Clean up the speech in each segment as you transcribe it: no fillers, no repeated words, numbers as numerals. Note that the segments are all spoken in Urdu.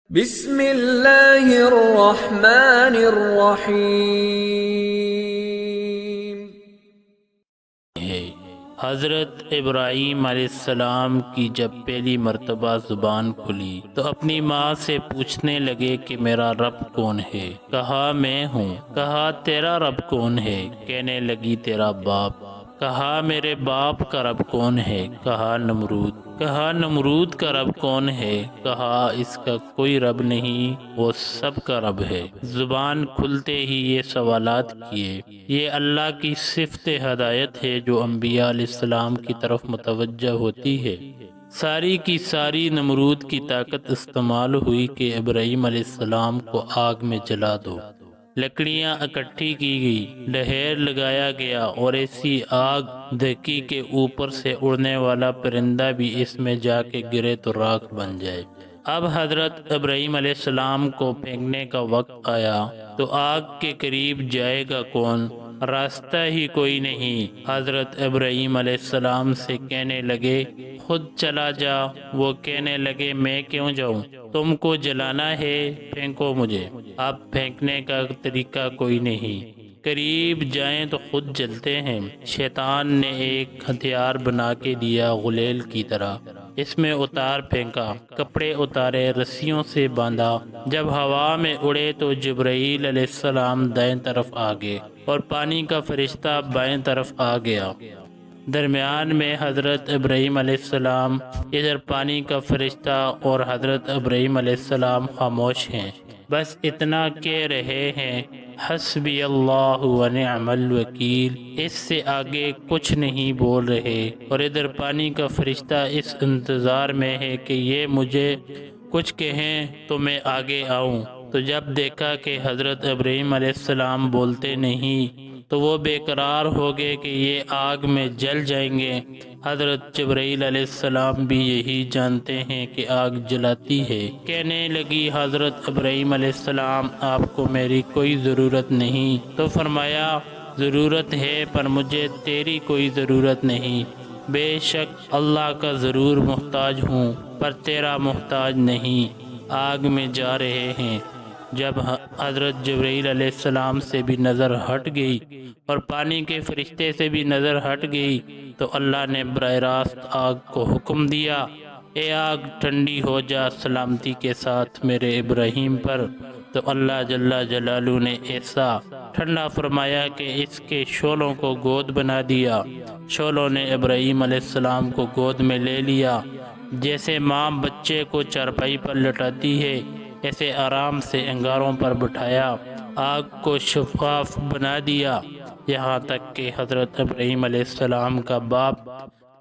بسم اللہ الرحمن الرحیم۔ ہے۔ حضرت ابراہیم علیہ السلام کی جب پہلی مرتبہ زبان کھلی تو اپنی ماں سے پوچھنے لگے کہ میرا رب کون ہے؟ کہا میں ہوں۔ کہا تیرا رب کون ہے؟ کہنے لگی تیرا باپ۔ کہا میرے باپ کا رب کون ہے؟ کہا نمرود۔ کہا نمرود کا رب کون ہے؟ کہا اس کا کوئی رب نہیں، وہ سب کا رب ہے۔ زبان کھلتے ہی یہ سوالات کیے۔ یہ اللہ کی صفت ہدایت ہے جو انبیاء علیہ السلام کی طرف متوجہ ہوتی ہے۔ ساری کی ساری نمرود کی طاقت استعمال ہوئی کہ ابراہیم علیہ السلام کو آگ میں جلا دو۔ لکڑیاں اکٹھی کی گئی، ڈھیر لگایا گیا اور ایسی آگ دھکی کہ اوپر سے اڑنے والا پرندہ بھی اس میں جا کے گرے تو راکھ بن جائے۔ اب حضرت ابراہیم علیہ السلام کو پھینکنے کا وقت آیا تو آگ کے قریب جائے گا کون؟ راستہ ہی کوئی نہیں۔ حضرت ابراہیم علیہ السلام سے کہنے لگے خود چلا جا۔ وہ کہنے لگے میں کیوں جاؤں؟ تم کو جلانا ہے، پھینکو مجھے۔ اب پھینکنے کا طریقہ کوئی نہیں، قریب جائیں تو خود جلتے ہیں۔ شیطان نے ایک ہتھیار بنا کے دیا غلیل کی طرح، اس میں اتار پھینکا، کپڑے اتارے، رسیوں سے باندھا۔ جب ہوا میں اڑے تو جبرائیل علیہ السلام دائیں طرف آ گئے اور پانی کا فرشتہ بائیں طرف آ گیا۔ درمیان میں حضرت ابراہیم علیہ السلام، ادھر پانی کا فرشتہ اور حضرت ابراہیم علیہ السلام خاموش ہیں، بس اتنا کہہ رہے ہیں حسبی اللہ ونعم الوکیل، اس سے آگے کچھ نہیں بول رہے۔ اور ادھر پانی کا فرشتہ اس انتظار میں ہے کہ یہ مجھے کچھ کہیں تو میں آگے آؤں۔ تو جب دیکھا کہ حضرت ابراہیم علیہ السلام بولتے نہیں تو وہ بے قرار ہو گئے کہ یہ آگ میں جل جائیں گے۔ حضرت جبرائیل علیہ السلام بھی یہی جانتے ہیں کہ آگ جلاتی ہے۔ کہنے لگی حضرت ابراہیم علیہ السلام آپ کو میری کوئی ضرورت نہیں؟ تو فرمایا ضرورت ہے پر مجھے تیری کوئی ضرورت نہیں۔ بے شک اللہ کا ضرور محتاج ہوں پر تیرا محتاج نہیں۔ آگ میں جا رہے ہیں۔ جب حضرت جبرائیل علیہ السلام سے بھی نظر ہٹ گئی اور پانی کے فرشتے سے بھی نظر ہٹ گئی تو اللہ نے براہ راست آگ کو حکم دیا اے آگ ٹھنڈی ہو جا سلامتی کے ساتھ میرے ابراہیم پر۔ تو اللہ جل جلالہ نے ایسا ٹھنڈا فرمایا کہ اس کے شعلوں کو گود بنا دیا۔ شعلوں نے ابراہیم علیہ السلام کو گود میں لے لیا۔ جیسے ماں بچے کو چارپائی پر لٹاتی ہے ایسے آرام سے انگاروں پر بٹھایا، آگ کو شفاف بنا دیا، یہاں تک کہ حضرت ابراہیم علیہ السلام کا باپ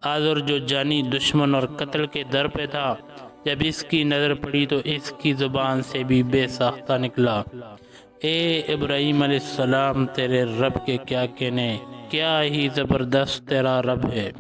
آزر جو جانی دشمن اور قتل کے در پہ تھا، جب اس کی نظر پڑی تو اس کی زبان سے بھی بے ساختہ نکلا اے ابراہیم علیہ السلام تیرے رب کے کیا کہنے، کیا ہی زبردست تیرا رب ہے۔